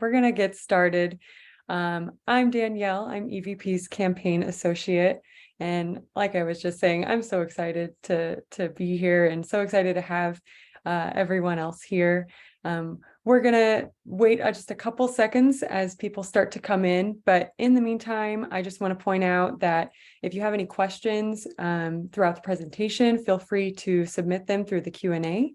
we're gonna get started. I'm Danielle. I'm EVP's campaign associate. And like I was just saying, I'm so excited to be here and so excited to have everyone else here. We're gonna wait just a couple seconds as people start to come in. But in the meantime, I just want to point out that if you have any questions throughout the presentation, feel free to submit them through the Q&A.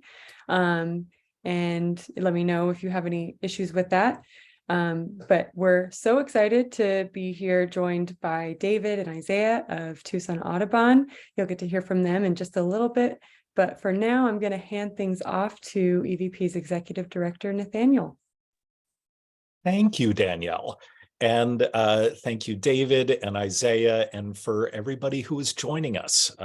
And let me know if you have any issues with that. But we're so excited to be here joined by David and Isaiah of Tucson Audubon. You'll get to hear from them in just a little bit. But for now, I'm going to hand things off to EVP's Executive Director, Nathaniel. Thank you, Danielle. And thank you, David and Isaiah, and for everybody who is joining us.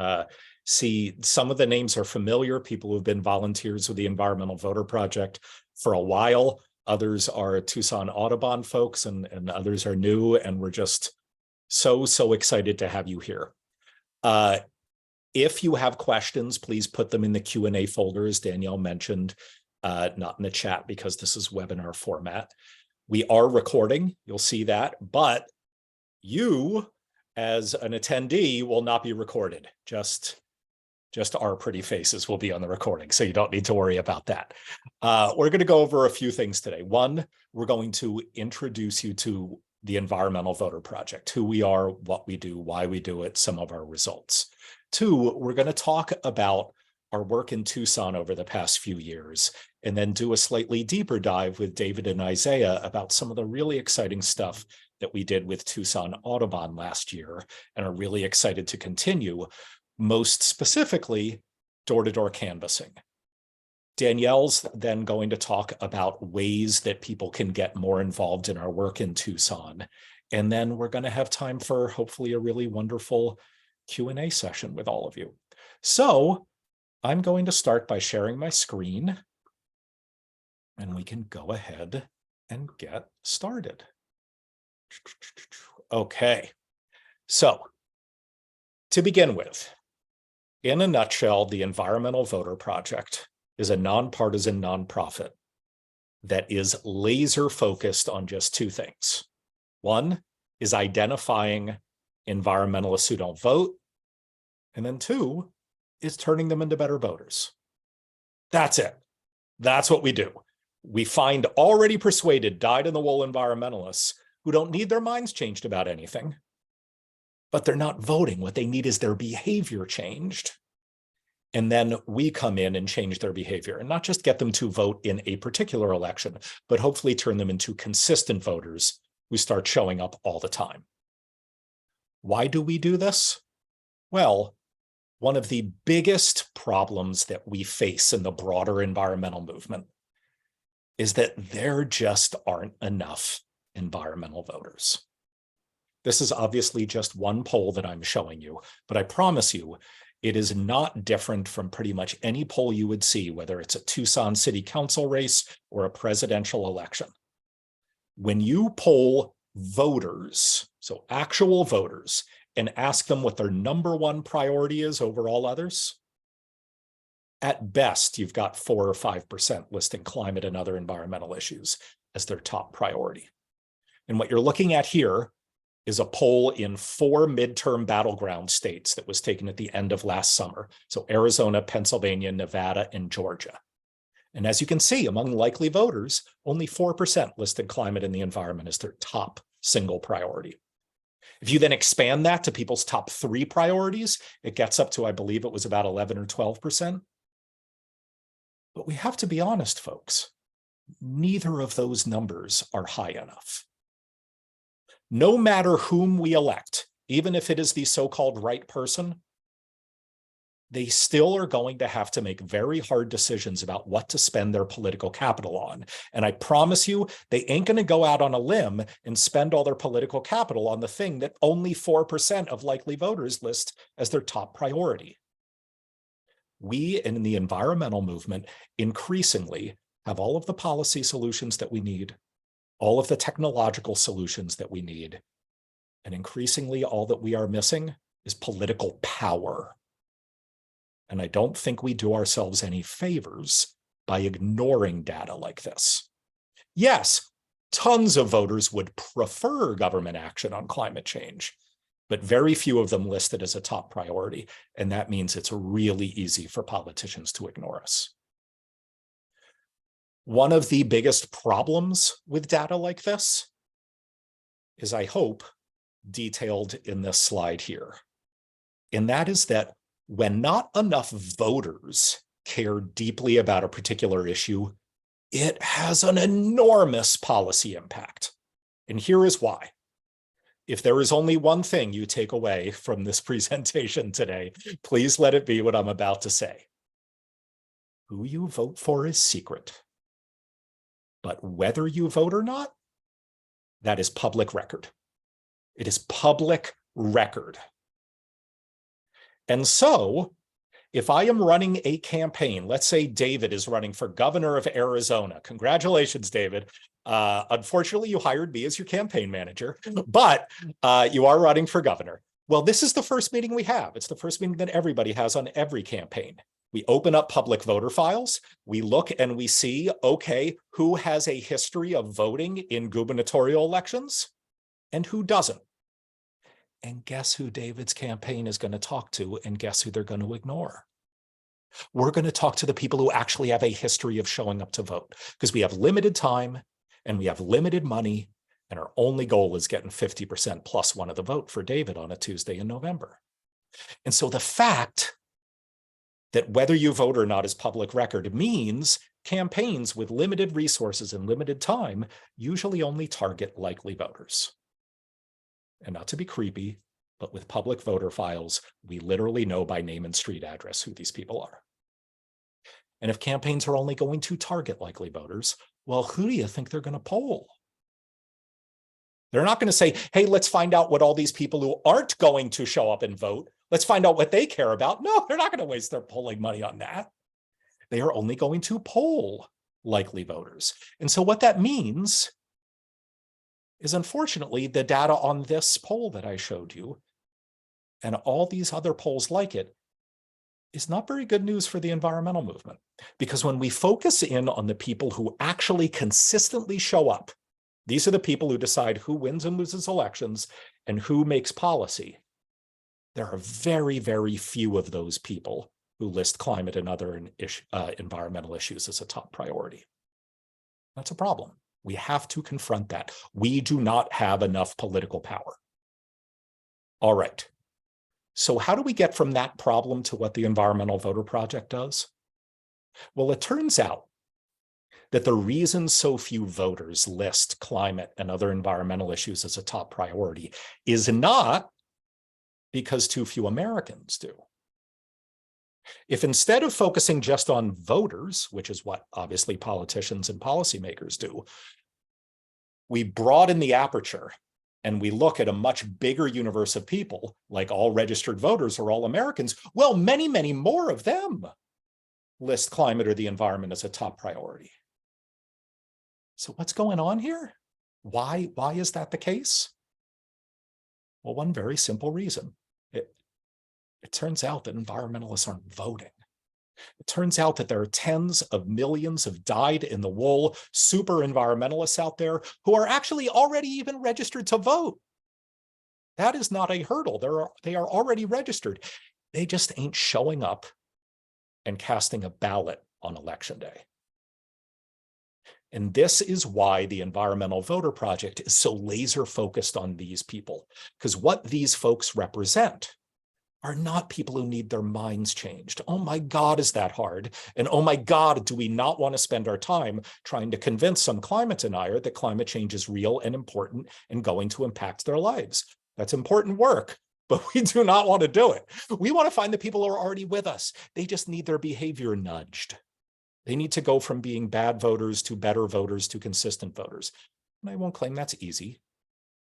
See, some of the names are familiar, people who've been volunteers with the Environmental Voter Project for a while. Others are Tucson Audubon folks, and others are new, and we're just so excited to have you here. If you have questions, please put them in the Q&A folder, as Danielle mentioned, not in the chat because this is webinar format. We are recording, you'll see that, but you, as an attendee, will not be recorded. Just our pretty faces will be on the recording, so you don't need to worry about that. We're going to go over a few things today. One, we're going to introduce you to the Environmental Voter Project, who we are, what we do, why we do it, some of our results. Two, we're going to talk about our work in Tucson over the past few years, and then do a slightly deeper dive with David and Isaiah about some of the really exciting stuff that we did with Tucson Audubon last year, and are really excited to continue, most specifically, door-to-door canvassing. Danielle's then going to talk about ways that people can get more involved in our work in Tucson. And then we're going to have time for hopefully a really wonderful Q&A session with all of you. So I'm going to start by sharing my screen, and we can go ahead and get started. Okay, so to begin with, in a nutshell, the Environmental Voter Project is a nonpartisan nonprofit that is laser focused on just two things. One is identifying environmentalists who don't vote, and then two is turning them into better voters. That's it. That's what we do. We find already persuaded, dyed-in-the-wool environmentalists who don't need their minds changed about anything, but they're not voting. What they need is their behavior changed. And then we come in and change their behavior, and not just get them to vote in a particular election, but hopefully turn them into consistent voters who start showing up all the time. Why do we do this? Well, one of the biggest problems that we face in the broader environmental movement is that there just aren't enough environmental voters. This is obviously just one poll that I'm showing you, but I promise you, it is not different from pretty much any poll you would see, whether it's a Tucson City Council race or a presidential election. When you poll voters, so actual voters, and ask them what their #1 priority is over all others, at best, you've got 4 or 5% listing climate and other environmental issues as their top priority. And what you're looking at here is a poll in 4 midterm battleground states that was taken at the end of last summer. So Arizona, Pennsylvania, Nevada, and Georgia. And as you can see, among likely voters, only 4% listed climate and the environment as their top single priority. If you then expand that to people's top 3 priorities, it gets up to, I believe it was about 11 or 12%. But we have to be honest, folks. Neither of those numbers are high enough. No matter whom we elect, even if it is the so-called right person, they still are going to have to make very hard decisions about what to spend their political capital on. And I promise you, they ain't going to go out on a limb and spend all their political capital on the thing that only 4% of likely voters list as their top priority. We in the environmental movement increasingly have all of the policy solutions that we need, all of the technological solutions that we need, and increasingly all that we are missing is political power. And I don't think we do ourselves any favors by ignoring data like this. Yes, Tons of voters would prefer government action on climate change, but very few of them list it as a top priority. And that means it's really easy for politicians to ignore us. One of the biggest problems with data like this is, I hope, detailed in this slide here. And that is that when not enough voters care deeply about a particular issue, it has an enormous policy impact. And here is why. If there is only one thing you take away from this presentation today, please let it be what I'm about to say. Who you vote for is secret. But whether you vote or not, that is public record. It is public record. And so, if I am running a campaign, let's say David is running for governor of Arizona. Congratulations, David. Unfortunately, you hired me as your campaign manager, but you are running for governor. Well, this is the first meeting we have. It's the first meeting that everybody has on every campaign. We open up public voter files. We look and we see, okay, who has a history of voting in gubernatorial elections and who doesn't. And guess who David's campaign is going to talk to, and guess who they're going to ignore? We're going to talk to the people who actually have a history of showing up to vote, because we have limited time and we have limited money, and our only goal is getting 50% plus one of the vote for David on a Tuesday in November. And so the fact that whether you vote or not is public record means campaigns with limited resources and limited time usually only target likely voters. And not to be creepy, but with public voter files, we literally know by name and street address who these people are. And if campaigns are only going to target likely voters, well, who do you think they're going to poll? They're not going to say, hey, let's find out what all these people who aren't going to show up and vote, let's find out what they care about. No, they're not going to waste their polling money on that. They are only going to poll likely voters. And so what that means is, unfortunately, the data on this poll that I showed you and all these other polls like it is not very good news for the environmental movement. Because when we focus in on the people who actually consistently show up, these are the people who decide who wins and loses elections and who makes policy. There are very, very few of those people who list climate and other environmental issues as a top priority. That's a problem. We have to confront that. We do not have enough political power. All right. So how do we get from that problem to what the Environmental Voter Project does? Well, it turns out that the reason so few voters list climate and other environmental issues as a top priority is not because too few Americans do. If instead of focusing just on voters, which is what obviously politicians and policymakers do, we broaden the aperture and we look at a much bigger universe of people, like all registered voters or all Americans, well, many, many more of them list climate or the environment as a top priority. So what's going on here? Why is that the case? Well, one very simple reason. It turns out that environmentalists aren't voting. It turns out that there are tens of millions of dyed-in-the-wool super environmentalists out there who are actually already even registered to vote. That is not a hurdle. They are already registered. They just ain't showing up and casting a ballot on election day. And this is why the Environmental Voter Project is so laser focused on these people, because what these folks represent are not people who need their minds changed. Oh my God, is that hard? And oh my God, do we not want to spend our time trying to convince some climate denier that climate change is real and important and going to impact their lives? That's important work, but we do not want to do it. We want to find the people who are already with us. They just need their behavior nudged. They need to go from being bad voters to better voters to consistent voters. And I won't claim that's easy.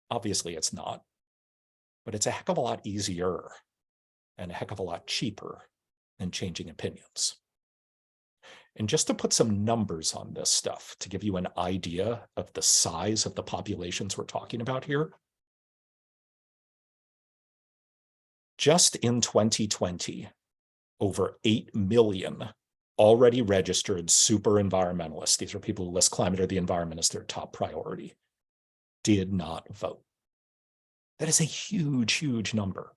Obviously, it's not. But it's a heck of a lot easier and a heck of a lot cheaper than changing opinions. And just to put some numbers on this stuff, to give you an idea of the size of the populations we're talking about here, just in 2020, over 8 million already registered super environmentalists, these are people who list climate or the environment as their top priority, did not vote. That is a huge, huge number.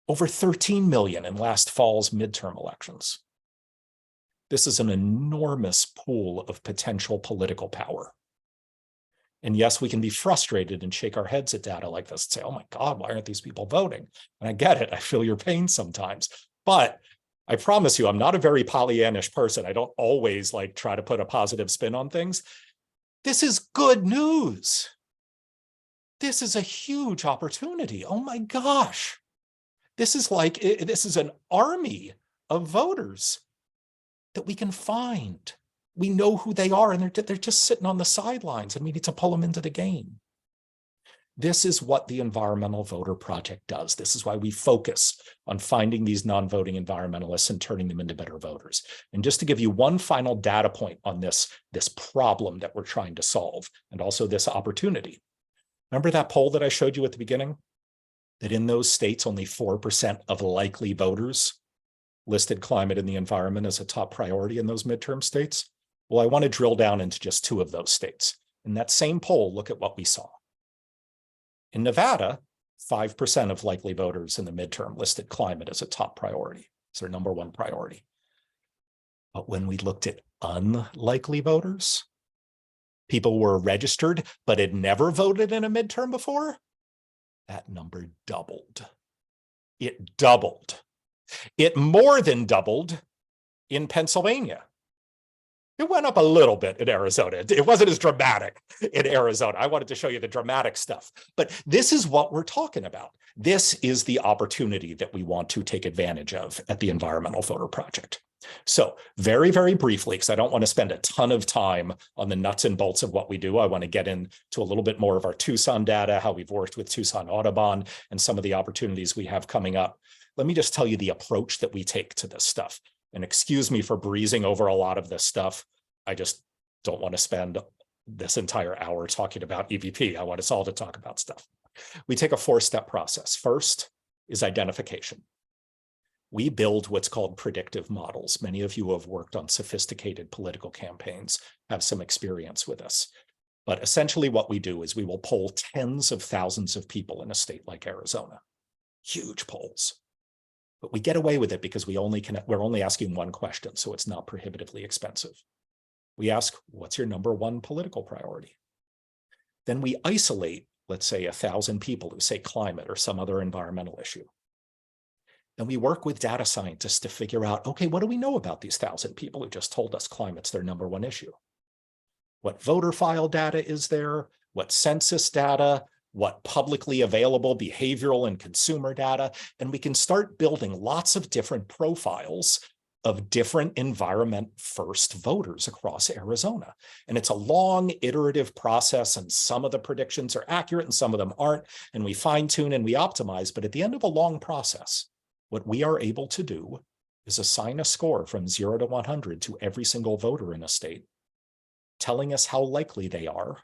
Over 13 million in last fall's midterm elections. This is an enormous pool of potential political power. And yes, we can be frustrated and shake our heads at data like this and say, oh my God, why aren't these people voting? And I get it. I feel your pain sometimes. But I promise you, I'm not a very Pollyannish person. I don't always like try to put a positive spin on things. This is good news. This is a huge opportunity. Oh my gosh. This is an army of voters that we can find. We know who they are, and they're just sitting on the sidelines, and we need to pull them into the game. This is what the Environmental Voter Project does. This is why we focus on finding these non-voting environmentalists and turning them into better voters. And just to give you one final data point on this problem that we're trying to solve, and also this opportunity. Remember that poll that I showed you at the beginning? That in those states, only 4% of likely voters listed climate and the environment as a top priority in those midterm states? Well, I want to drill down into just 2 of those states. In that same poll, look at what we saw. In Nevada, 5% of likely voters in the midterm listed climate as a top priority. It's their number 1 priority. But when we looked at unlikely voters, people were registered but had never voted in a midterm before, that number doubled. It doubled. It more than doubled in Pennsylvania. It went up a little bit in Arizona. It wasn't as dramatic in Arizona. I wanted to show you the dramatic stuff. But this is what we're talking about. This is the opportunity that we want to take advantage of at the Environmental Voter Project. So very, very briefly, because I don't want to spend a ton of time on the nuts and bolts of what we do. I want to get into a little bit more of our Tucson data, how we've worked with Tucson Audubon, and some of the opportunities we have coming up. Let me just tell you the approach that we take to this stuff. And excuse me for breezing over a lot of this stuff. I just don't want to spend this entire hour talking about EVP. I want us all to talk about stuff. We take a 4-step process. First is identification. We build what's called predictive models. Many of you who have worked on sophisticated political campaigns have some experience with this. But essentially what we do is we will poll tens of thousands of people in a state like Arizona. Huge polls. But we get away with it because we're only asking one question, so it's not prohibitively expensive. We ask, what's your number 1 political priority? Then we isolate, let's say, 1,000 people who say climate or some other environmental issue. Then we work with data scientists to figure out, okay, what do we know about these 1,000 people who just told us climate's their number 1 issue? What voter file data is there? What census data? What publicly available behavioral and consumer data? And we can start building lots of different profiles of different environment first voters across Arizona. And it's a long iterative process, and some of the predictions are accurate and some of them aren't, and we fine tune and we optimize. But at the end of a long process, what we are able to do is assign a score from 0 to 100 to every single voter in a state, telling us how likely they are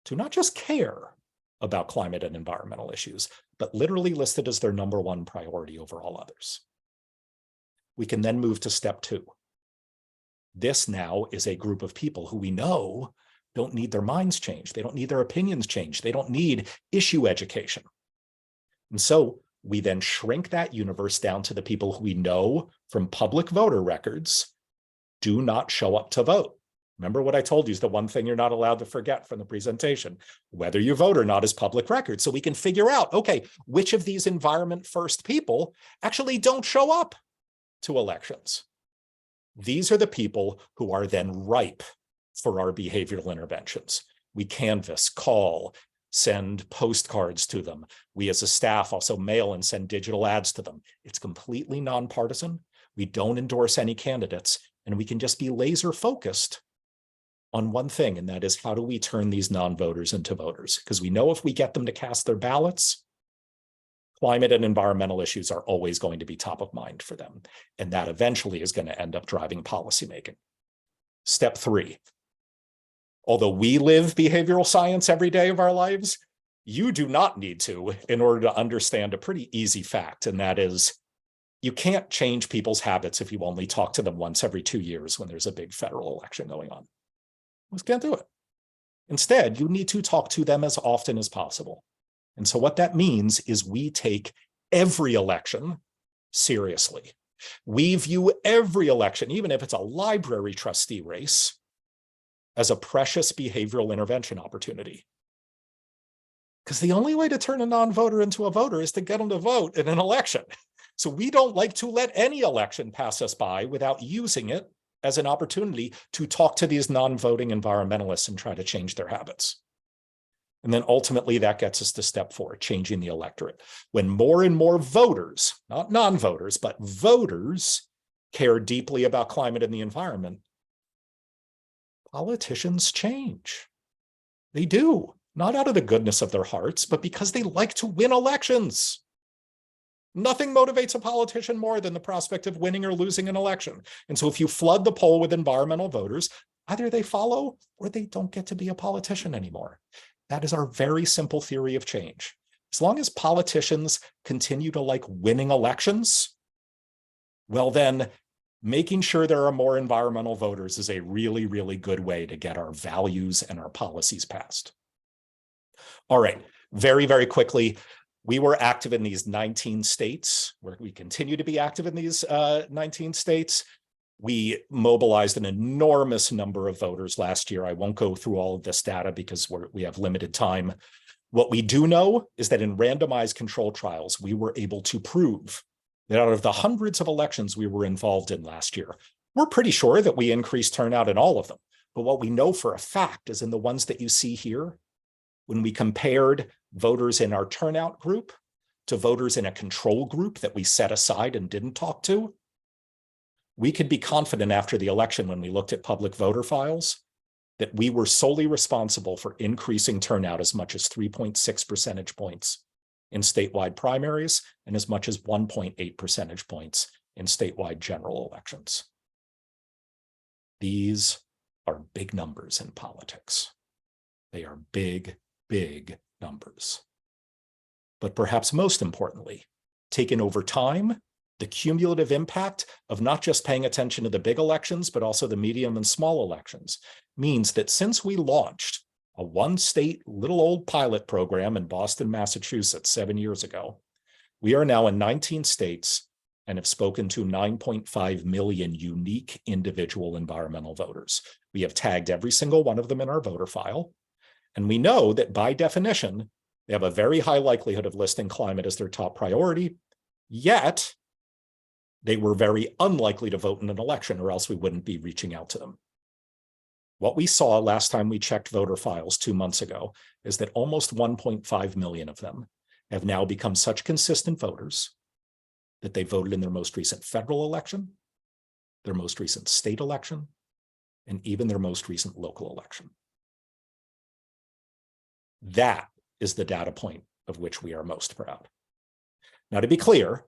to not just care about climate and environmental issues, but literally listed as their number 1 priority over all others. We can then move to step 2. This now is a group of people who we know don't need their minds changed. They don't need their opinions changed. They don't need issue education. And so we then shrink that universe down to the people who we know from public voter records do not show up to vote. Remember what I told you is the one thing you're not allowed to forget from the presentation. Whether you vote or not is public record. So we can figure out, okay, which of these environment first people actually don't show up to elections. These are the people who are then ripe for our behavioral interventions. We canvass, call, send postcards to them. We as a staff also mail and send digital ads to them. It's completely nonpartisan. We don't endorse any candidates, and we can just be laser focused on one thing, and that is how do we turn these non-voters into voters? Because we know if we get them to cast their ballots, climate and environmental issues are always going to be top of mind for them. And that eventually is going to end up driving policymaking. Step 3. Although we live behavioral science every day of our lives, you do not need to in order to understand a pretty easy fact, and that is you can't change people's habits if you only talk to them once every 2 years when there's a big federal election going on. We just can't do it. Instead, you need to talk to them as often as possible. And so what that means is we take every election seriously. We view every election, even if it's a library trustee race, as a precious behavioral intervention opportunity. Because the only way to turn a non-voter into a voter is to get them to vote in an election. So we don't like to let any election pass us by without using it as an opportunity to talk to these non-voting environmentalists and try to change their habits. And then ultimately that gets us to step 4, changing the electorate. When more and more voters, not non-voters, but voters care deeply about climate and the environment, politicians change. They do, not out of the goodness of their hearts, but because they like to win elections. Nothing motivates a politician more than the prospect of winning or losing an election. And so if you flood the poll with environmental voters, either they follow or they don't get to be a politician anymore. That is our very simple theory of change. As long as politicians continue to like winning elections, well then, making sure there are more environmental voters is a really, really good way to get our values and our policies passed. All right, very, very quickly, we were active in these 19 states, where we continue to be active in these 19 states. We mobilized an enormous number of voters last year. I won't go through all of this data because we have limited time. What we do know is that in randomized control trials, we were able to prove that out of the hundreds of elections we were involved in last year, we're pretty sure that we increased turnout in all of them. But what we know for a fact is in the ones that you see here, when we compared voters in our turnout group to voters in a control group that we set aside and didn't talk to, we could be confident after the election when we looked at public voter files that we were solely responsible for increasing turnout as much as 3.6 percentage points in statewide primaries and as much as 1.8 percentage points in statewide general elections. These are big numbers in politics. They are big, big numbers. But perhaps most importantly, taken over time, the cumulative impact of not just paying attention to the big elections, but also the medium and small elections means that since we launched a one-state little old pilot program in Boston, Massachusetts 7 years ago, we are now in 19 states and have spoken to 9.5 million unique individual environmental voters. We have tagged every single one of them in our voter file. And we know that by definition, they have a very high likelihood of listing climate as their top priority, yet they were very unlikely to vote in an election or else we wouldn't be reaching out to them. What we saw last time we checked voter files 2 months ago is that almost 1.5 million of them have now become such consistent voters that they voted in their most recent federal election, their most recent state election, and even their most recent local election. That is the data point of which we are most proud. Now, to be clear,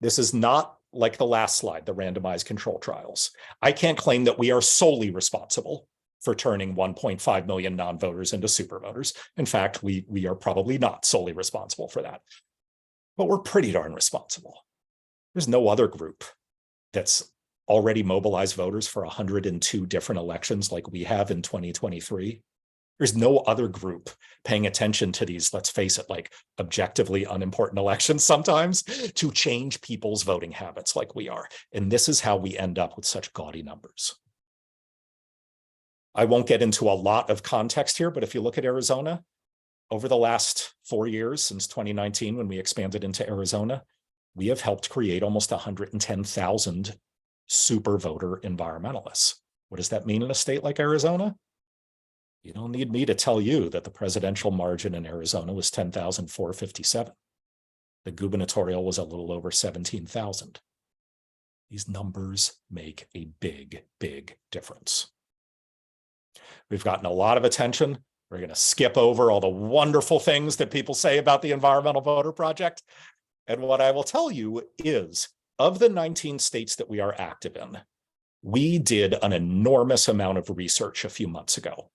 this is not like the last slide, the randomized control trials. I can't claim that we are solely responsible for turning 1.5 million non-voters into super voters. In fact, we are probably not solely responsible for that, but we're pretty darn responsible. There's no other group that's already mobilized voters for 102 different elections like we have in 2023. There's no other group paying attention to these, let's face it, like objectively unimportant elections sometimes to change people's voting habits like we are. And this is how we end up with such gaudy numbers. I won't get into a lot of context here, but if you look at Arizona, over the last 4 years, since 2019, when we expanded into Arizona, we have helped create almost 110,000 super voter environmentalists. What does that mean in a state like Arizona? You don't need me to tell you that the presidential margin in Arizona was 10,457. The gubernatorial was a little over 17,000. These numbers make a big, big difference. We've gotten a lot of attention. We're going to skip over all the wonderful things that people say about the Environmental Voter Project. And what I will tell you is, of the 19 states that we are active in, we did an enormous amount of research a few months ago,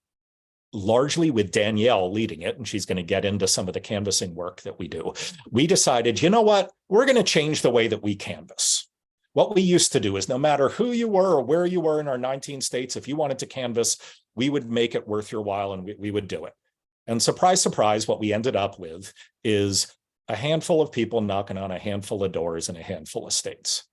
largely with Danielle leading it, and she's going to get into some of the canvassing work that we do. We decided, you know what, we're going to change the way that we canvass. What we used to do is no matter who you were or where you were in our 19 states, if you wanted to canvass, we would make it worth your while and we would do it. And surprise, surprise, what we ended up with is a handful of people knocking on a handful of doors in a handful of states.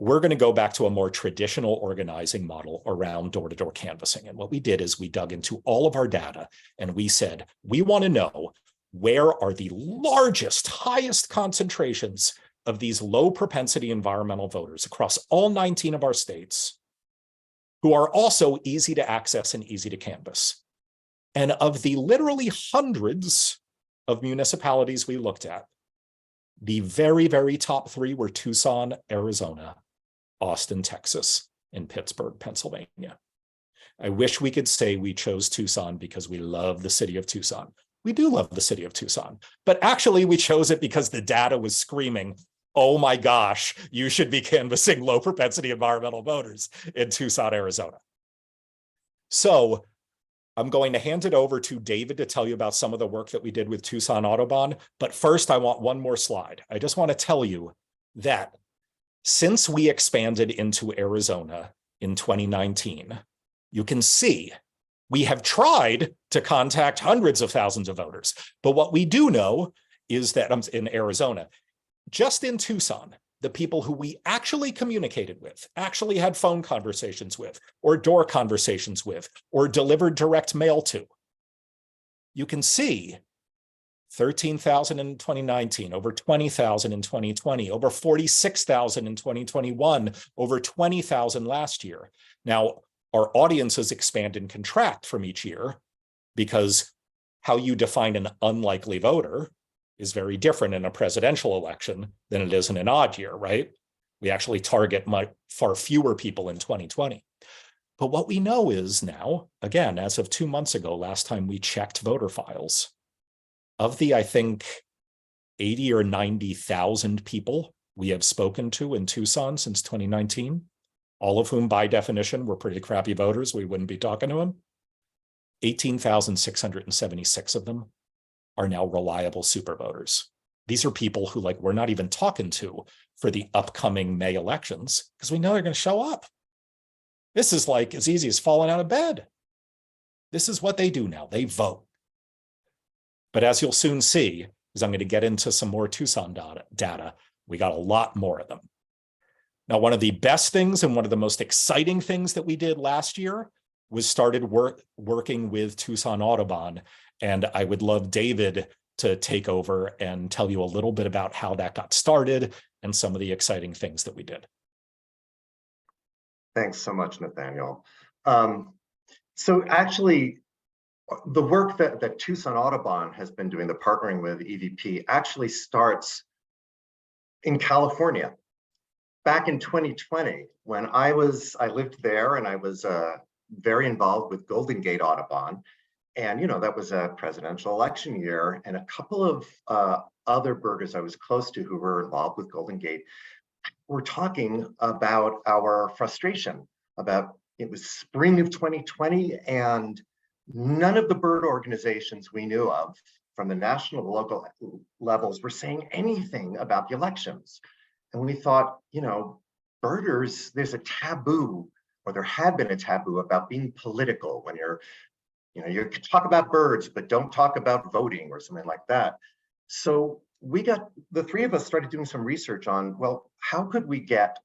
We're going to go back to a more traditional organizing model around door-to-door canvassing. And what we did is we dug into all of our data and we said, we want to know where are the largest, highest concentrations of these low propensity environmental voters across all 19 of our states who are also easy to access and easy to canvass. And of the literally hundreds of municipalities we looked at, the very, very top three were Tucson, Arizona, Austin, Texas, and Pittsburgh, Pennsylvania. I wish we could say we chose Tucson because we love the city of Tucson. We do love the city of Tucson, but actually we chose it because the data was screaming, oh my gosh, you should be canvassing low propensity environmental voters in Tucson, Arizona. So I'm going to hand it over to David to tell you about some of the work that we did with Tucson Audubon. But first, I want one more slide. I just want to tell you that since we expanded into Arizona in 2019, you can see we have tried to contact hundreds of thousands of voters. But what we do know is that in Arizona, just in Tucson, the people who we actually communicated with, actually had phone conversations with, or door conversations with, or delivered direct mail to, you can see 13,000 in 2019, over 20,000 in 2020, over 46,000 in 2021, over 20,000 last year. Now, our audiences expand and contract from each year because how you define an unlikely voter is very different in a presidential election than it is in an odd year, right? We actually target far fewer people in 2020. But what we know is now, again, as of 2 months ago, last time we checked voter files, of the, I think, 80 or 90,000 people we have spoken to in Tucson since 2019, all of whom by definition were pretty crappy voters, we wouldn't be talking to them, 18,676 of them are now reliable super voters. These are people who we're not even talking to for the upcoming May elections because we know they're going to show up. This is as easy as falling out of bed. This is what they do now. They vote. But as you'll soon see, as I'm going to get into some more Tucson data, we got a lot more of them. Now, one of the best things and one of the most exciting things that we did last year was started working with Tucson Audubon. And I would love David to take over and tell you a little bit about how that got started and some of the exciting things that we did. Thanks so much, Nathaniel. So actually, the work that Tucson Audubon has been doing, the partnering with EVP, actually starts in California. Back in 2020, when I lived there and I was very involved with Golden Gate Audubon. And, that was a presidential election year, and a couple of other birders I was close to who were involved with Golden Gate were talking about our frustration about it was spring of 2020, and none of the bird organizations we knew of from the national to local levels were saying anything about the elections. And we thought, birders, there's a taboo, or there had been a taboo about being political when you can talk about birds, but don't talk about voting or something like that. So the three of us started doing some research on, well, how could we get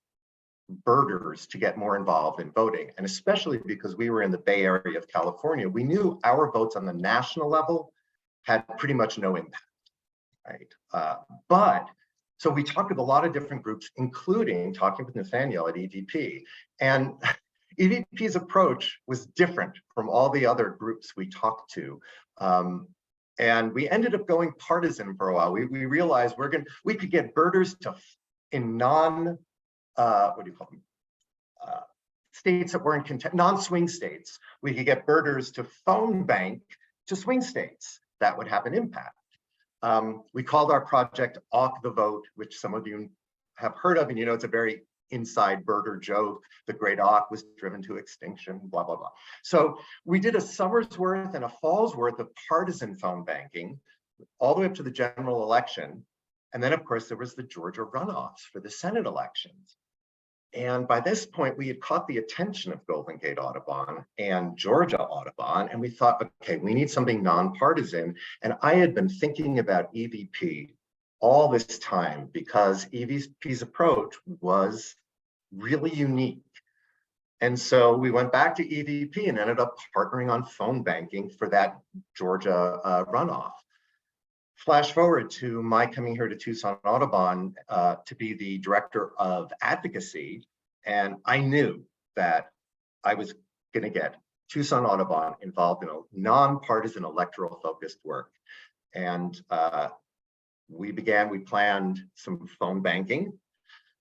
birders to get more involved in voting? And especially because we were in the Bay Area of California, we knew our votes on the national level had pretty much no impact, right? So we talked with a lot of different groups, including talking with Nathaniel at EVP. And EVP's approach was different from all the other groups we talked to. And we ended up going partisan for a while. We realized we could get birders in states that were in non-swing states. We could get birders to phone bank to swing states. That would have an impact. We called our project Awk the Vote, which some of you have heard of, and it's a very inside birder joke. The great auk was driven to extinction, blah, blah, blah. So we did a summer's worth and a fall's worth of partisan phone banking all the way up to the general election. And then, of course, there was the Georgia runoffs for the Senate elections. And by this point, we had caught the attention of Golden Gate Audubon and Georgia Audubon, and we thought, okay, we need something nonpartisan. And I had been thinking about EVP all this time because EVP's approach was really unique. And so we went back to EVP and ended up partnering on phone banking for that Georgia runoff. Flash forward to my coming here to Tucson Audubon to be the director of advocacy. And I knew that I was going to get Tucson Audubon involved in a nonpartisan electoral focused work. And we planned some phone banking.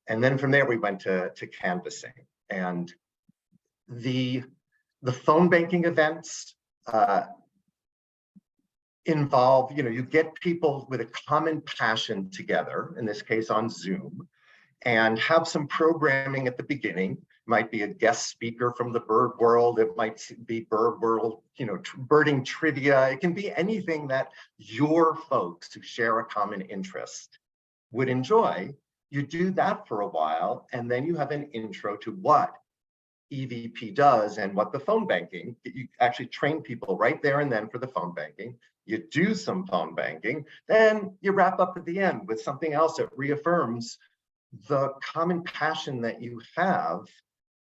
And then from there, we went to canvassing. And the phone banking events, involve, you get people with a common passion together, in this case on Zoom, and have some programming at the beginning. Might be a guest speaker from the bird world. It might be bird world, birding trivia. It can be anything that your folks who share a common interest would enjoy. You do that for a while, and then you have an intro to what EVP does and what the phone banking, you actually train people right there and then for the phone banking. You do some phone banking, then you wrap up at the end with something else that reaffirms the common passion that you have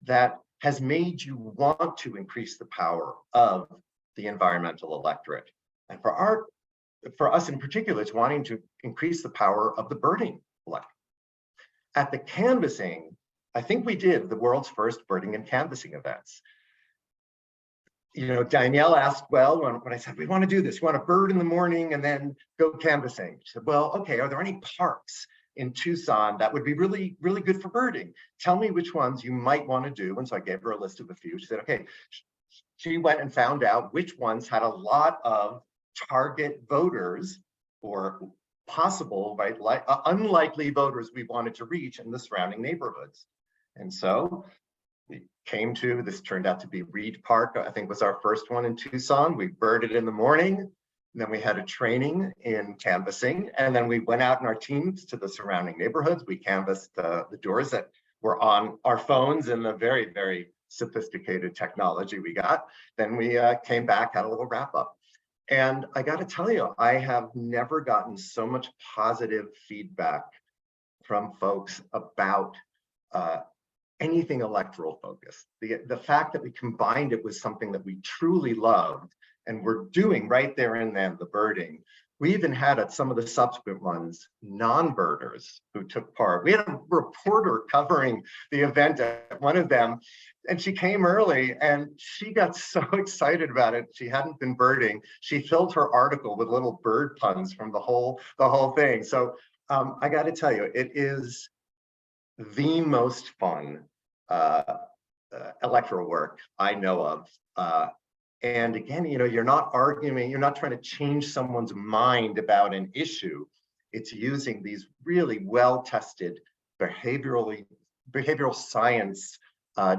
that has made you want to increase the power of the environmental electorate. And for us in particular, it's wanting to increase the power of the birding electorate. At the canvassing, I think we did the world's first birding and canvassing events. Danielle asked, well, when I said, we want to do this, we want to bird in the morning and then go canvassing. She said, well, okay, are there any parks in Tucson that would be really, really good for birding? Tell me which ones you might want to do. And so I gave her a list of a few. She said, okay. She went and found out which ones had a lot of target voters or possible, right, unlikely voters we wanted to reach in the surrounding neighborhoods. And so we came to, this turned out to be Reed Park, I think was our first one in Tucson. We birded in the morning, and then we had a training in canvassing, and then we went out in our teams to the surrounding neighborhoods. We canvassed the doors that were on our phones and the very, very sophisticated technology we got. Then we came back, had a little wrap up. And I got to tell you, I have never gotten so much positive feedback from folks about anything electoral focused. The fact that we combined it with something that we truly loved and we're doing right there and then, the birding. We even had at some of the subsequent ones, non-birders who took part. We had a reporter covering the event at one of them, and she came early and she got so excited about it. She hadn't been birding. She filled her article with little bird puns from the whole thing. So I got to tell you, it is the most fun electoral work I know of. And again, you're not arguing, you're not trying to change someone's mind about an issue. It's using these really well-tested behavioral science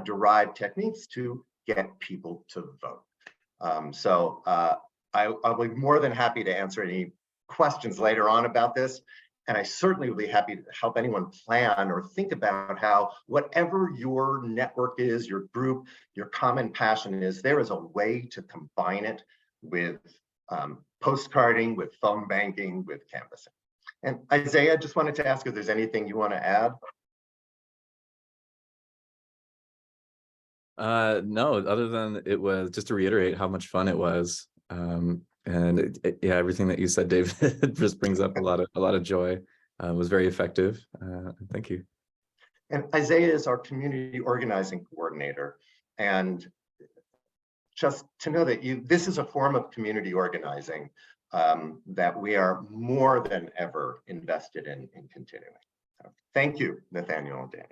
derived techniques to get people to vote. I'll be more than happy to answer any questions later on about this. And I certainly would be happy to help anyone plan or think about how, whatever your network is, your group, your common passion is, there is a way to combine it with postcarding, with phone banking, with canvassing. And Isaiah, just wanted to ask if there's anything you want to add. No, other than it was just to reiterate how much fun it was. And yeah, everything that you said, David, just brings up a lot of joy. Was very effective. Thank you. And Isaiah is our community organizing coordinator. And just to know that this is a form of community organizing that we are more than ever invested in continuing. So thank you, Nathaniel and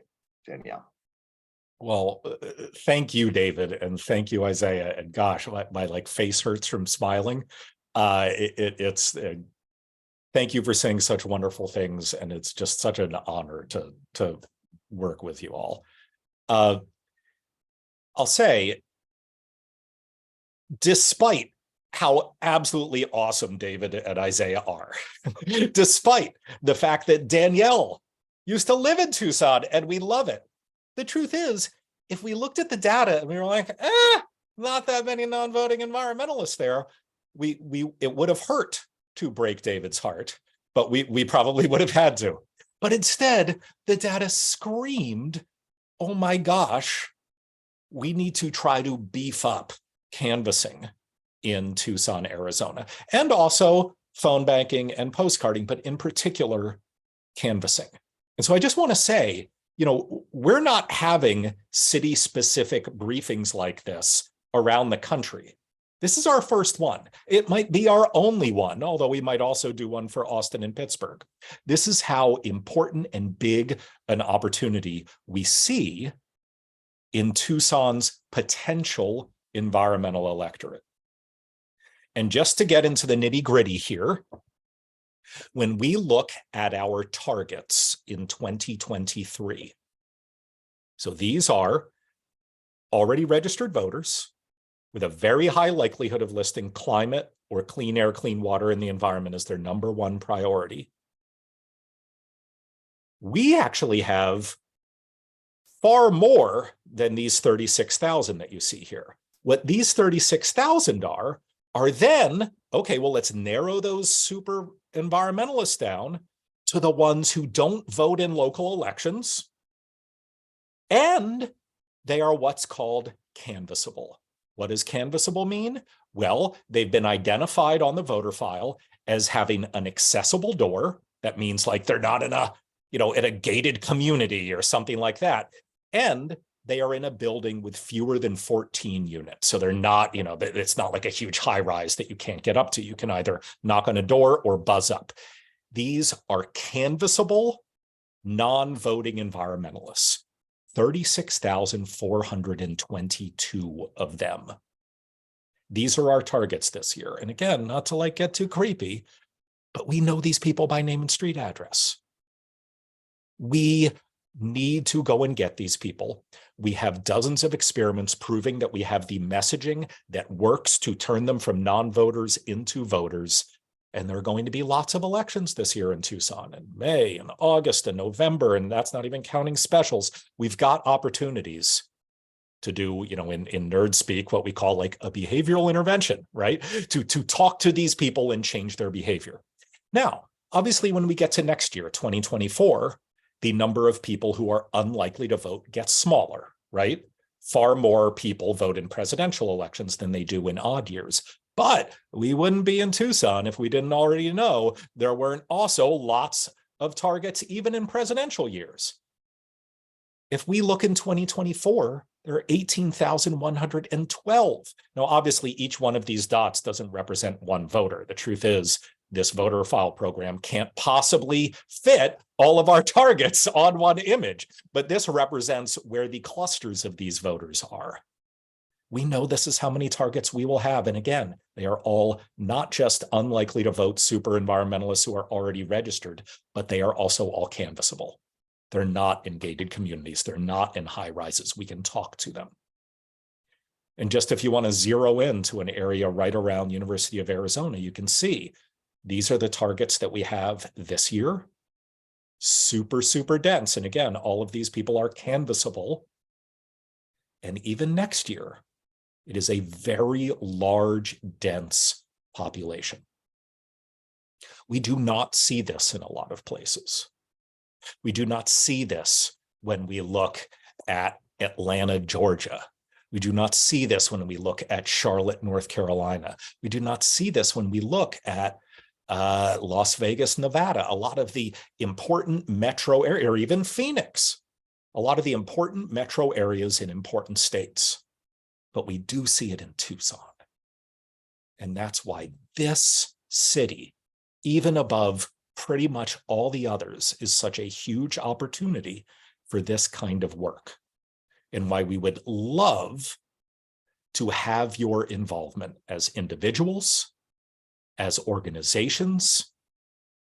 Danielle. Well, thank you, David, and thank you, Isaiah. And gosh, my face hurts from smiling. It's thank you for saying such wonderful things, and it's just such an honor to work with you all. I'll say, despite how absolutely awesome David and Isaiah are, despite the fact that Danielle used to live in Tucson and we love it. The truth is, if we looked at the data and we were like, not that many non-voting environmentalists there, it would have hurt to break David's heart, but we probably would have had to. But instead, the data screamed, oh my gosh, we need to try to beef up canvassing in Tucson, Arizona, and also phone banking and postcarding, but in particular, canvassing. And so I just want to say, we're not having city-specific briefings like this around the country. This is our first one. It might be our only one, although we might also do one for Austin and Pittsburgh. This is how important and big an opportunity we see in Tucson's potential environmental electorate. And just to get into the nitty-gritty here, when we look at our targets in 2023, so these are already registered voters with a very high likelihood of listing climate or clean air, clean water, and the environment as their number one priority. We actually have far more than these 36,000 that you see here. What these 36,000 are then, okay, well, let's narrow those super environmentalists down to the ones who don't vote in local elections, and they are what's called canvassable. What does canvassable mean? Well, they've been identified on the voter file as having an accessible door. That means like they're not in a gated community or something like that. And they are in a building with fewer than 14 units. So they're not, it's not like a huge high rise that you can't get up to. You can either knock on a door or buzz up. These are canvassable, non-voting environmentalists. 36,422 of them. These are our targets this year. And again, not to get too creepy, but we know these people by name and street address. We need to go and get these people. We have dozens of experiments proving that we have the messaging that works to turn them from non-voters into voters. And there are going to be lots of elections this year in Tucson, in May and August and November, and that's not even counting specials. We've got opportunities to do, in nerd speak, what we call a behavioral intervention, right? To talk to these people and change their behavior. Now, obviously, when we get to next year, 2024, the number of people who are unlikely to vote gets smaller, right? Far more people vote in presidential elections than they do in odd years. But we wouldn't be in Tucson if we didn't already know there weren't also lots of targets even in presidential years. If we look in 2024, there are 18,112. Now, obviously, each one of these dots doesn't represent one voter. The truth is, this voter file program can't possibly fit all of our targets on one image, but this represents where the clusters of these voters are. We know this is how many targets we will have. And again, they are all not just unlikely to vote super environmentalists who are already registered, but they are also all canvassable. They're not in gated communities. They're not in high rises. We can talk to them. And just if you want to zero in to an area right around University of Arizona, you can see these are the targets that we have this year. Super, super dense. And again, all of these people are canvassable. And even next year, it is a very large, dense population. We do not see this in a lot of places. We do not see this when we look at Atlanta, Georgia. We do not see this when we look at Charlotte, North Carolina. We do not see this when we look at Las Vegas, Nevada, a lot of the important metro area, or even Phoenix, a lot of the important metro areas in important states. But we do see it in Tucson. And that's why this city, even above pretty much all the others, is such a huge opportunity for this kind of work, and why we would love to have your involvement as individuals, as organizations.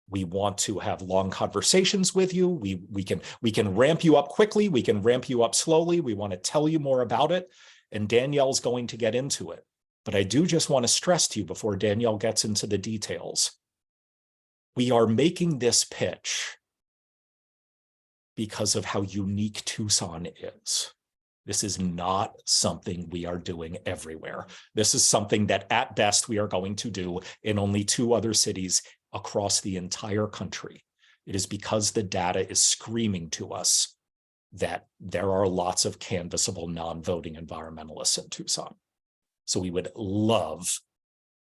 We want to have long conversations with you. We can ramp you up quickly. We can ramp you up slowly. We want to tell you more about it. And Danielle's going to get into it. But I do just want to stress to you before Danielle gets into the details, we are making this pitch because of how unique Tucson is. This is not something we are doing everywhere. This is something that at best we are going to do in only 2 other cities across the entire country. It is because the data is screaming to us that there are lots of canvassable non-voting environmentalists in Tucson. So we would love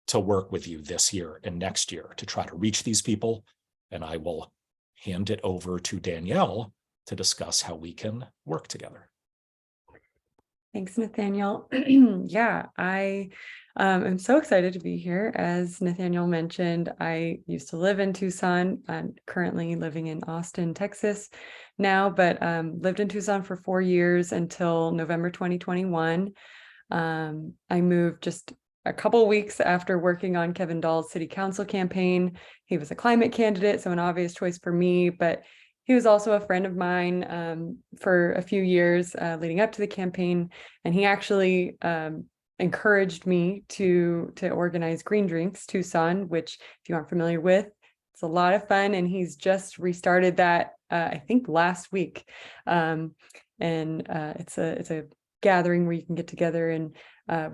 to work with you this year and next year to try to reach these people. And I will hand it over to Danielle to discuss how we can work together. Thanks, Nathaniel. Yeah, I am so excited to be here. As Nathaniel mentioned, I used to live in Tucson. I'm currently living in Austin, Texas now, but lived in Tucson for 4 years until November 2021. I moved just a couple weeks after working on Kevin Dahl's city council campaign. He was a climate candidate, so an obvious choice for me, but he was also a friend of mine for a few years leading up to the campaign, and he actually encouraged me to organize Green Drinks Tucson, which, if you aren't familiar with, it's a lot of fun, and he's just restarted that I think last week, and it's a gathering where you can get together and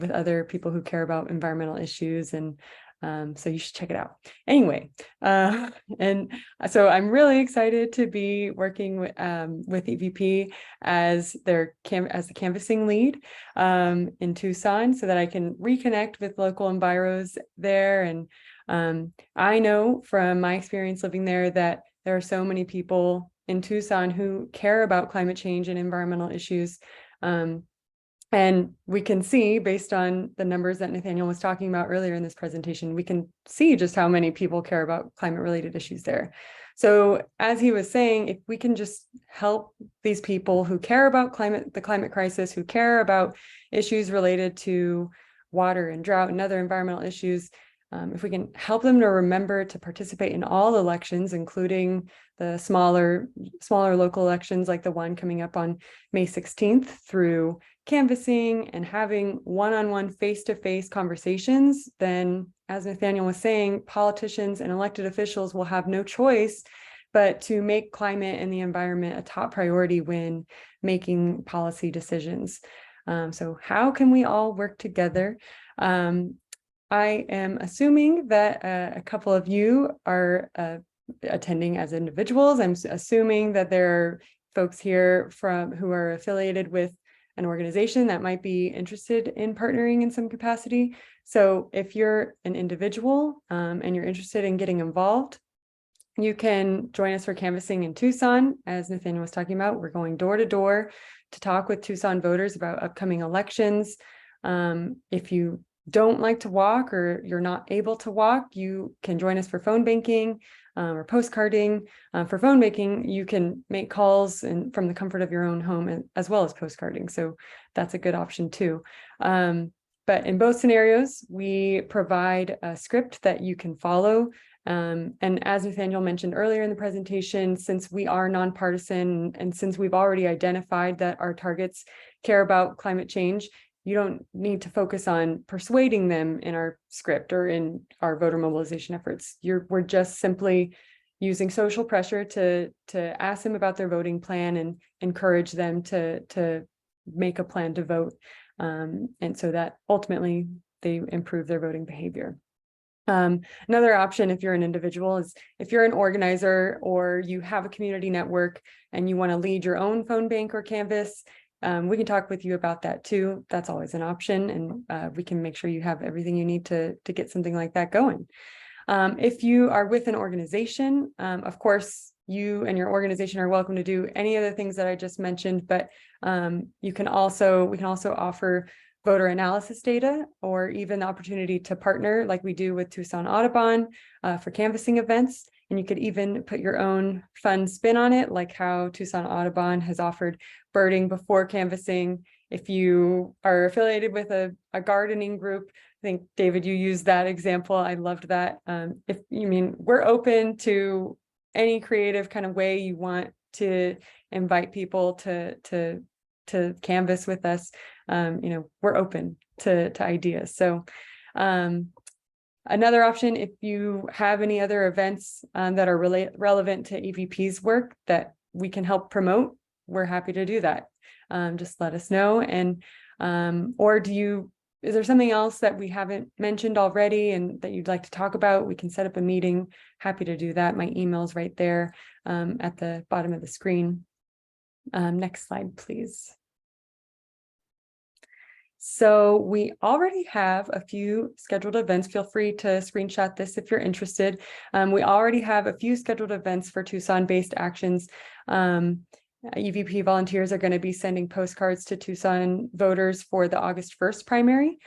with other people who care about environmental issues, and so you should check it out. Anyway, and so I'm really excited to be working with EVP as the canvassing lead in Tucson, so that I can reconnect with local enviros there. And I know from my experience living there that there are so many people in Tucson who care about climate change and environmental issues. And we can see, based on the numbers that Nathaniel was talking about earlier in this presentation, we can see just how many people care about climate-related issues there. So as he was saying, if we can just help these people who care about the climate crisis, who care about issues related to water and drought and other environmental issues, if we can help them to remember to participate in all elections, including the smaller local elections like the one coming up on May 16th, through canvassing and having one-on-one face-to-face conversations, then, as Nathaniel was saying, politicians and elected officials will have no choice but to make climate and the environment a top priority when making policy decisions. So how can we all work together? I am assuming that a couple of you are attending as individuals. I'm assuming that there are folks here who are affiliated with an organization that might be interested in partnering in some capacity. So if you're an individual and you're interested in getting involved, you can join us for canvassing in Tucson. As Nathaniel was talking about, we're going door to door to talk with Tucson voters about upcoming elections. If you don't like to walk or you're not able to walk, you can join us for phone banking or postcarding. For phone banking, you can make calls from the comfort of your own home, as well as postcarding. So that's a good option too. But in both scenarios, we provide a script that you can follow. And as Nathaniel mentioned earlier in the presentation, since we are nonpartisan and since we've already identified that our targets care about climate change, you don't need to focus on persuading them in our script or in our voter mobilization efforts. We're just simply using social pressure to ask them about their voting plan and encourage them to make a plan to vote. And so that ultimately they improve their voting behavior. Another option, if you're an individual, is if you're an organizer or you have a community network and you want to lead your own phone bank or canvas, we can talk with you about that too. That's always an option, and we can make sure you have everything you need to get something like that going. If you are with an organization, of course, you and your organization are welcome to do any of the things that I just mentioned, but we can also offer voter analysis data, or even the opportunity to partner like we do with Tucson Audubon for canvassing events. And you could even put your own fun spin on it, like how Tucson Audubon has offered birding before canvassing. If you are affiliated with a gardening group, I think, David, you used that example. I loved that. We're open to any creative kind of way you want to invite people to canvass with us. we're open to ideas. So another option, if you have any other events that are relevant to EVP's work that we can help promote, we're happy to do that. Just let us know. And or is there something else that we haven't mentioned already and that you'd like to talk about? We can set up a meeting. Happy to do that. My email's right there at the bottom of the screen. Next slide, please. So we already have a few scheduled events. Feel free to screenshot this if you're interested. We already have a few scheduled events for Tucson-based actions. EVP volunteers are going to be sending postcards to Tucson voters for the August 1st primary.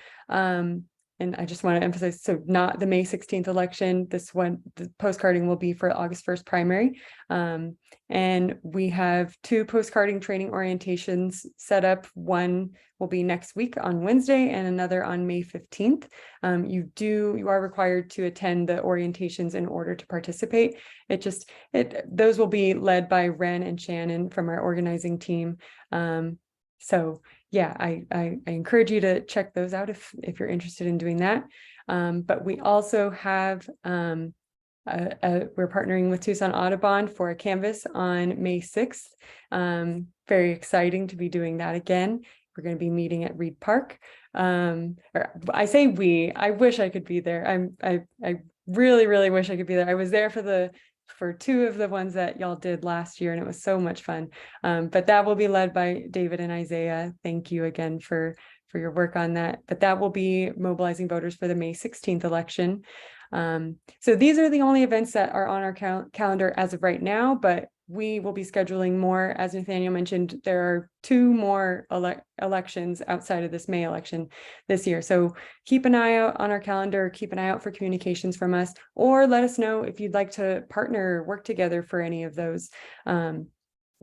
And I just want to emphasize, so not the May 16th election. This one, the postcarding will be for August 1st primary. And we have 2 postcarding training orientations set up. One will be next week on Wednesday and another on May 15th. You are required to attend the orientations in order to participate. Those will be led by Ren and Shannon from our organizing team. So yeah, I encourage you to check those out if you're interested in doing that. But we also have we're partnering with Tucson Audubon for a canvas on May 6th. Very exciting to be doing that again. We're going to be meeting at Reed Park. I say I wish I could be there. I really, really wish I could be there. I was there for 2 of the ones that y'all did last year, and it was so much fun. But that will be led by David and Isaiah. Thank you again for your work on that. But that will be mobilizing voters for the May 16th election. So these are the only events that are on our calendar as of right now, but we will be scheduling more. As Nathaniel mentioned, there are 2 more elections outside of this May election this year. So keep an eye out on our calendar, keep an eye out for communications from us, or let us know if you'd like to partner, work together for any of those.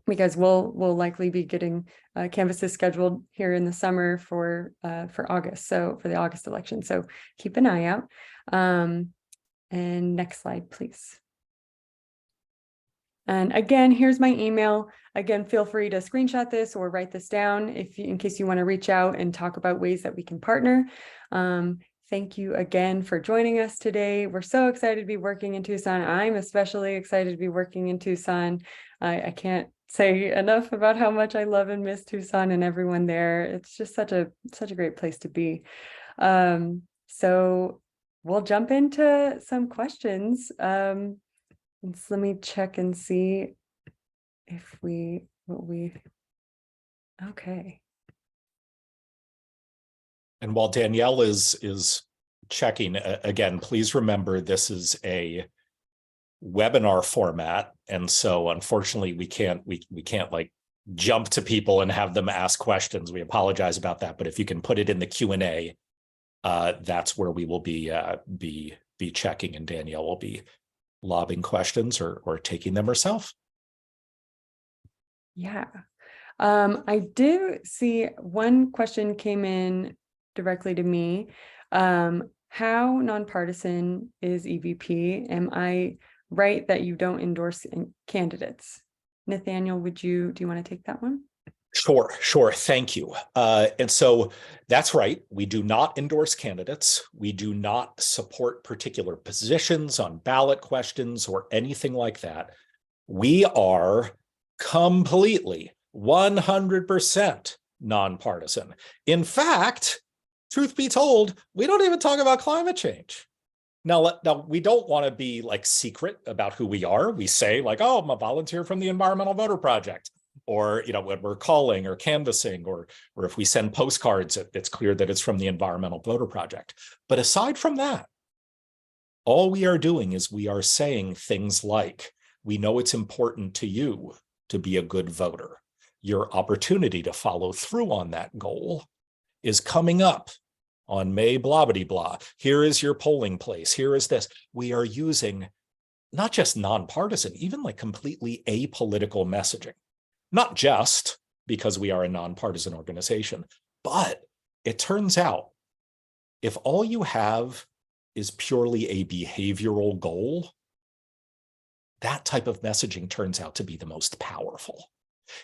Because we'll likely be getting canvases scheduled here in the summer for August. So for the August election. So keep an eye out. And next slide, please. And again, here's my email. Again, feel free to screenshot this or write this down in case you want to reach out and talk about ways that we can partner. Thank you again for joining us today. We're so excited to be working in Tucson. I'm especially excited to be working in Tucson. I can't say enough about how much I love and miss Tucson and everyone there. It's just such a great place to be. So we'll jump into some questions. Let me check and see if okay. And while Danielle is checking, again, please remember this is a webinar format. And so unfortunately we can't like jump to people and have them ask questions. We apologize about that. But if you can put it in the Q&A, that's where we will be checking, and Danielle will be lobbing questions or taking them herself. Yeah. I do see one question came in directly to me. How nonpartisan is EVP? Am I right that you don't endorse candidates? Nathaniel, do you want to take that one? Sure. Thank you. And so that's right. We do not endorse candidates. We do not support particular positions on ballot questions or anything like that. We are completely 100% nonpartisan. In fact, truth be told, we don't even talk about climate change. Now, we don't want to be like secret about who we are. We say like, oh, I'm a volunteer from the Environmental Voter Project. Or, when we're calling or canvassing, or if we send postcards, it's clear that it's from the Environmental Voter Project. But aside from that, all we are doing is we are saying things like, we know it's important to you to be a good voter. Your opportunity to follow through on that goal is coming up on May blah, blah, blah. Here is your polling place. Here is this. We are using not just nonpartisan, even like completely apolitical messaging. Not just because we are a nonpartisan organization, but it turns out if all you have is purely a behavioral goal, that type of messaging turns out to be the most powerful.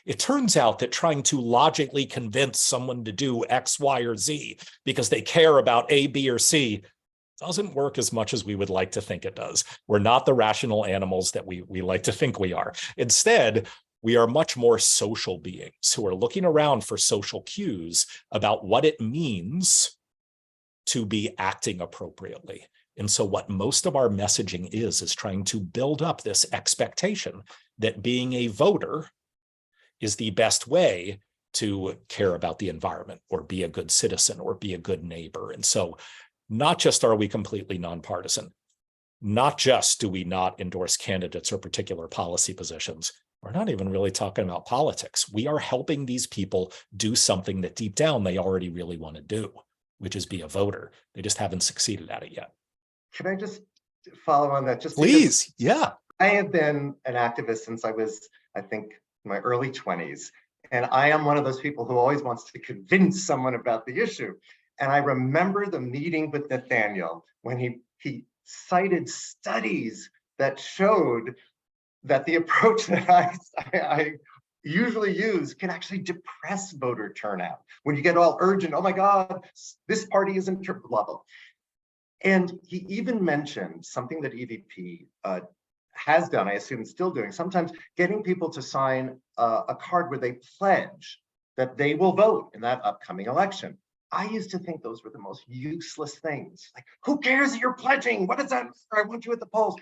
It turns out that trying to logically convince someone to do X, Y, or Z because they care about A, B, or C doesn't work as much as we would like to think it does. We're not the rational animals that we like to think we are. Instead, we are much more social beings who are looking around for social cues about what it means to be acting appropriately. And so what most of our messaging is trying to build up this expectation that being a voter is the best way to care about the environment or be a good citizen or be a good neighbor. And so not just are we completely nonpartisan, not just do we not endorse candidates or particular policy positions, we're not even really talking about politics. We are helping these people do something that deep down they already really want to do, which is be a voter. They just haven't succeeded at it yet. Can I just follow on that? Just Please, yeah. I have been an activist since I was, I think, in my early 20s. And I am one of those people who always wants to convince someone about the issue. And I remember the meeting with Nathaniel when he cited studies that showed that the approach that I usually use can actually depress voter turnout. When you get all urgent, oh my God, this party isn't blah, blah. And he even mentioned something that EVP has done, I assume still doing, sometimes getting people to sign a card where they pledge that they will vote in that upcoming election. I used to think those were the most useless things. Like, who cares that you're pledging? What does that matter? I want you at the polls.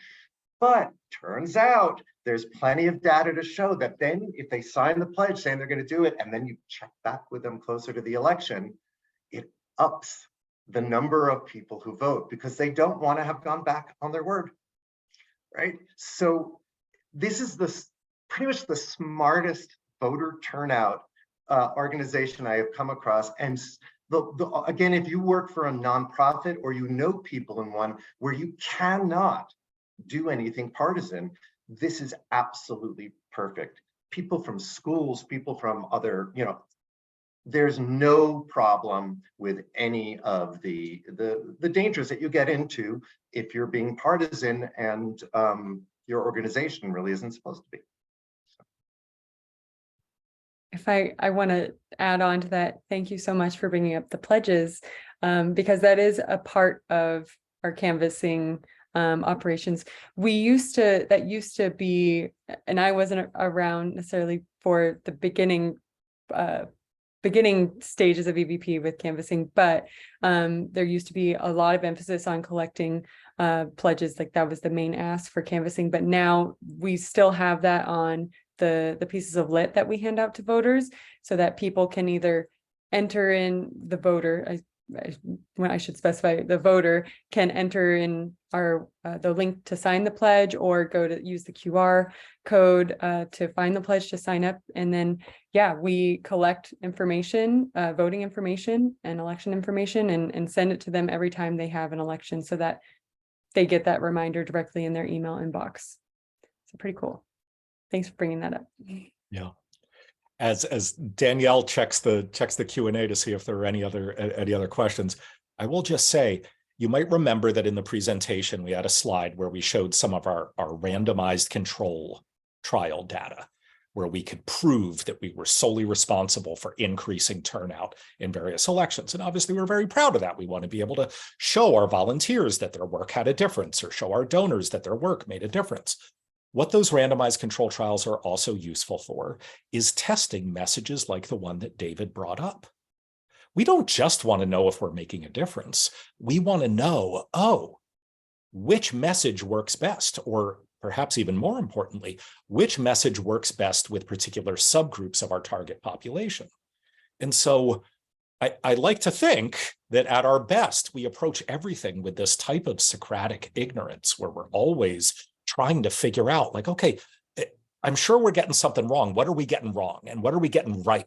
But turns out there's plenty of data to show that then if they sign the pledge saying they're going to do it, and then you check back with them closer to the election, it ups the number of people who vote because they don't want to have gone back on their word, right? So this is pretty much the smartest voter turnout organization I have come across. And again, if you work for a nonprofit or you know people in one where you cannot do anything partisan, this is absolutely perfect. People from schools, people from other, there's no problem with any of the dangers that you get into if you're being partisan and your organization really isn't supposed to be. If I want to add on to that, thank you so much for bringing up the pledges, because that is a part of our canvassing operations. That used to be, and I wasn't around necessarily for the beginning stages of EVP with canvassing, but there used to be a lot of emphasis on collecting pledges. Like that was the main ask for canvassing, but now we still have that on the pieces of lit that we hand out to voters so that people can either enter in the voter, I should specify, the voter can enter in our the link to sign the pledge or go to use the QR code to find the pledge to sign up. And then, yeah, we collect information, voting information and election information and send it to them every time they have an election so that they get that reminder directly in their email inbox. So pretty cool. Thanks for bringing that up. Yeah. As Danielle checks the Q&A to see if there are any other questions, I will just say, you might remember that in the presentation, we had a slide where we showed some of our randomized control trial data, where we could prove that we were solely responsible for increasing turnout in various elections. And obviously, we're very proud of that. We want to be able to show our volunteers that their work had a difference or show our donors that their work made a difference. What those randomized control trials are also useful for is testing messages like the one that David brought up. We don't just want to know if we're making a difference. We want to know, which message works best, or perhaps even more importantly, which message works best with particular subgroups of our target population. And so I like to think that at our best, we approach everything with this type of Socratic ignorance where we're always trying to figure out, like, okay, I'm sure we're getting something wrong. What are we getting wrong? And what are we getting right?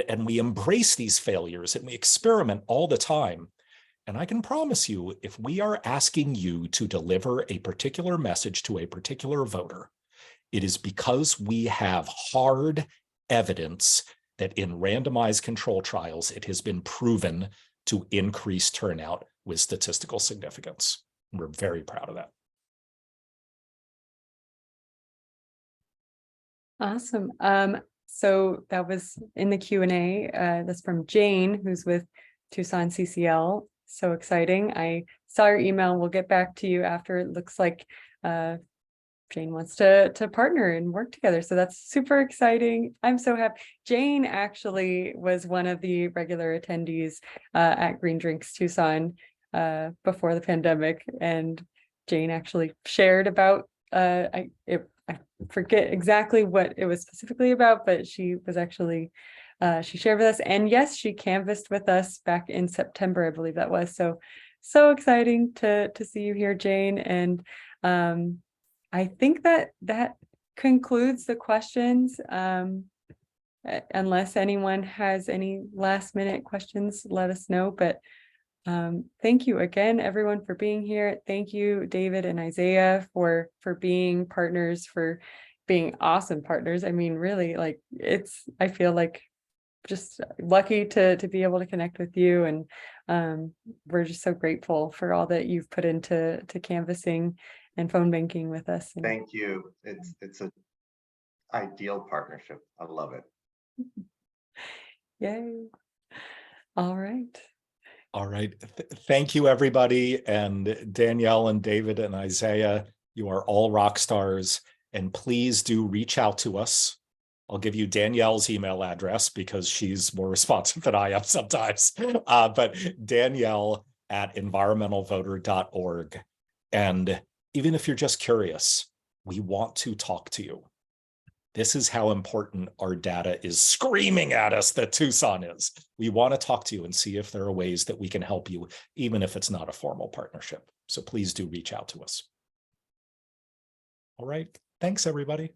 And we embrace these failures and we experiment all the time. And I can promise you, if we are asking you to deliver a particular message to a particular voter, it is because we have hard evidence that in randomized control trials, it has been proven to increase turnout with statistical significance. We're very proud of that. Awesome. So that was in the Q&A. That's from Jane, who's with Tucson CCL. So exciting. I saw your email. We'll get back to you after. It looks like Jane wants to partner and work together. So that's super exciting. I'm so happy. Jane actually was one of the regular attendees at Green Drinks Tucson before the pandemic. And Jane actually shared about, I forget exactly what it was specifically about, but she was actually, she shared with us. And yes, she canvassed with us back in September, I believe that was. So exciting to see you here, Jane. And I think that concludes the questions. Unless anyone has any last minute questions, let us know. But thank you again, everyone, for being here. Thank you, David and Isaiah, for being partners, for being awesome partners. I mean, really, like I feel like just lucky to be able to connect with you, and we're just so grateful for all that you've put into canvassing and phone banking with us. Thank you. It's an ideal partnership. I love it. Yay. All right. All right. Thank you, everybody. And Danielle and David and Isaiah, you are all rock stars. And please do reach out to us. I'll give you Danielle's email address because she's more responsive than I am sometimes. But Danielle at environmentalvoter.org. And even if you're just curious, we want to talk to you. This is how important our data is screaming at us that Tucson is. We want to talk to you and see if there are ways that we can help you, even if it's not a formal partnership. So please do reach out to us. All right. Thanks, everybody.